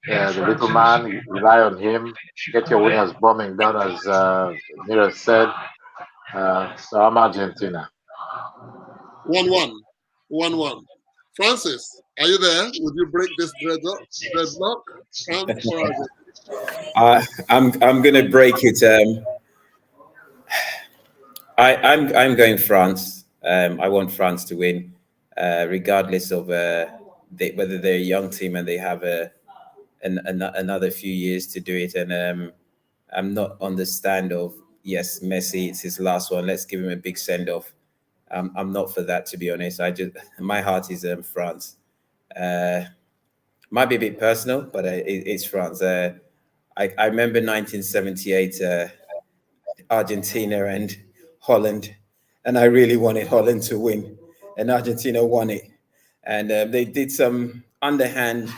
The little man, you rely on him. Get your wingers bombing down, as Mira said. So I'm Argentina. 1-1. 1-1. Francis, are you there? Would you break this deadlock? France or Argentina? I'm gonna break it. I'm going France. I want France to win, regardless of whether they're a young team and they have another few years to do it. And I'm not on the stand of yes, Messi, it's his last one. Let's give him a big send off. I'm not for that, to be honest. My heart is France. Might be a bit personal, but it's France. I remember 1978. Argentina and Holland, and I really wanted Holland to win, and Argentina won it. And they did some underhand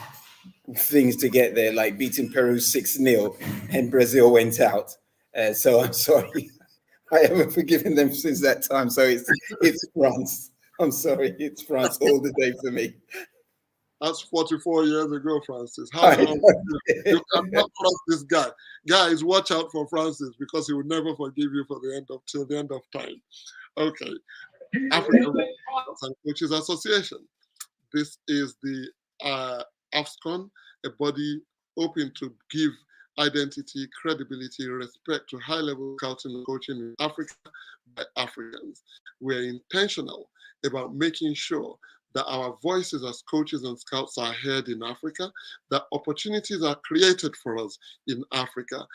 things to get there, like beating Peru 6-0, and Brazil went out. So I'm sorry, I haven't forgiven them since that time. So it's France. I'm sorry, it's France all the day for me. That's 44 years ago, Francis. How I come know. you cannot cross this guy? Guys, watch out for Francis because he will never forgive you for till the end of time. Okay. African Football and Coaches Association. This is the Afscoan, a body hoping to give identity, credibility, respect to high-level scouting and coaching in Africa by Africans. We're intentional about making sure that our voices as coaches and scouts are heard in Africa, that opportunities are created for us in Africa,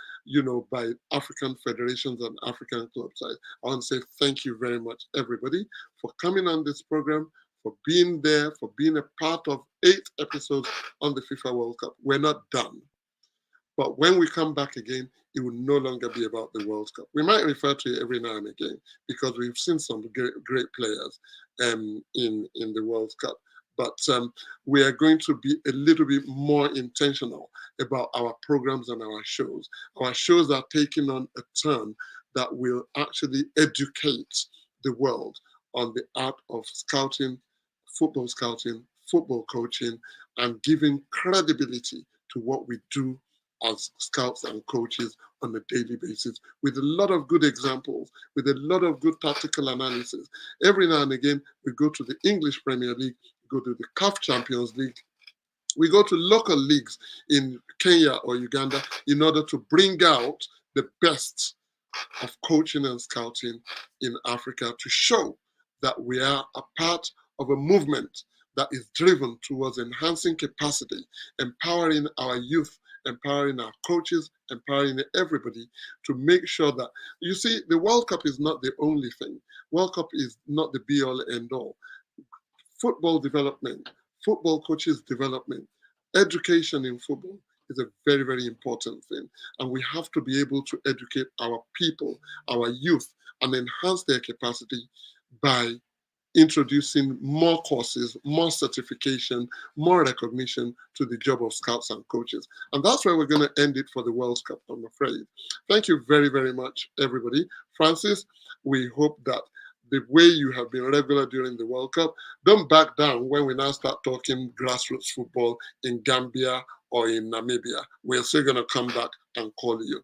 by African federations and African clubs. I want to say thank you very much, everybody, for coming on this program, for being there, for being a part of 8 episodes on the FIFA World Cup. We're not done. But when we come back again, it will no longer be about the World Cup. We might refer to it every now and again because we've seen some great players in the World Cup. But we are going to be a little bit more intentional about our programs and our shows. Our shows are taking on a turn that will actually educate the world on the art of scouting, football coaching, and giving credibility to what we do as scouts and coaches on a daily basis, with a lot of good examples, with a lot of good tactical analysis. Every now and again, we go to the English Premier League, go to the CAF Champions League, we go to local leagues in Kenya or Uganda in order to bring out the best of coaching and scouting in Africa to show that we are a part of a movement that is driven towards enhancing capacity, empowering our youth, empowering our coaches, empowering everybody to make sure that, you see, the World Cup is not the only thing. World Cup is not the be-all, end-all. Football development, football coaches development, education in football is a very, very important thing. And we have to be able to educate our people, our youth, and enhance their capacity by introducing more courses, more certification, more recognition to the job of scouts and coaches. And that's where we're going to end it for the World Cup, I'm afraid. Thank you very, very much, everybody. Francis, we hope that the way you have been regular during the World Cup, don't back down when we now start talking grassroots football in Gambia or in Namibia. We're still going to come back and call you.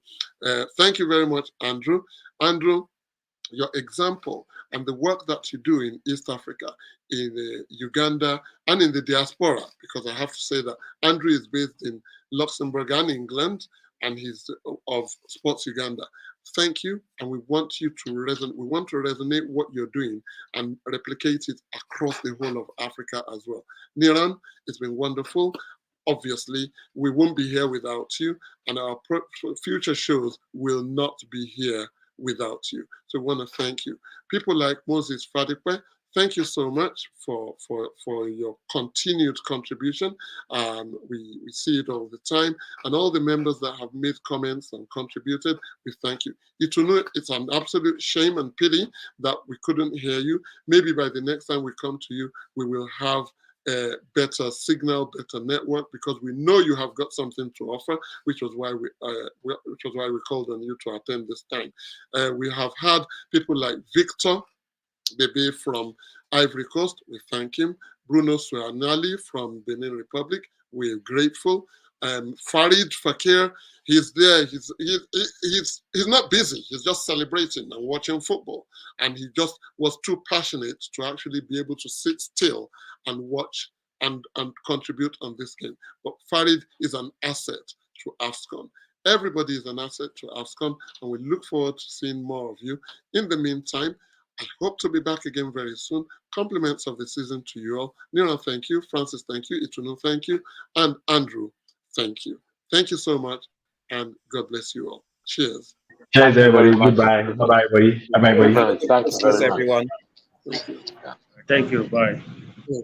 Thank you very much, Andrew. Andrew, your example and the work that you do in East Africa, in Uganda, and in the diaspora, because I have to say that Andrew is based in Luxembourg and England, and he's of Sports Uganda. Thank you, and we want you to resonate. We want to resonate what you're doing and replicate it across the whole of Africa as well. Niran, it's been wonderful. Obviously, we won't be here without you, and our future shows will not be here without you. So we want to thank you. People like Moses Fadipe, thank you so much for your continued contribution. We see it all the time. And all the members that have made comments and contributed, we thank you. It's an absolute shame and pity that we couldn't hear you. Maybe by the next time we come to you, we will have a better signal, better network, because we know you have got something to offer, which was why we called on you to attend this time. We have had people like Victor Bebe from Ivory Coast. We thank him. Bruno Suanali from Benin Republic. We're grateful. Farid Fakir, he's there. He's not busy. He's just celebrating and watching football, and he just was too passionate to actually be able to sit still and watch and contribute on this game. But Farid is an asset to Afscoan. Everybody is an asset to Afscoan, and we look forward to seeing more of you. In the meantime, I hope to be back again very soon. Compliments of the season to you all. Nira, thank you. Francis, thank you. Itunu, thank you. And Andrew, thank you. Thank you so much, and God bless you all. Cheers. Cheers, everybody. Goodbye. Bye-bye, everybody. Bye-bye, everybody. Thank you very much. Everyone. Thank you. Thank you. Bye.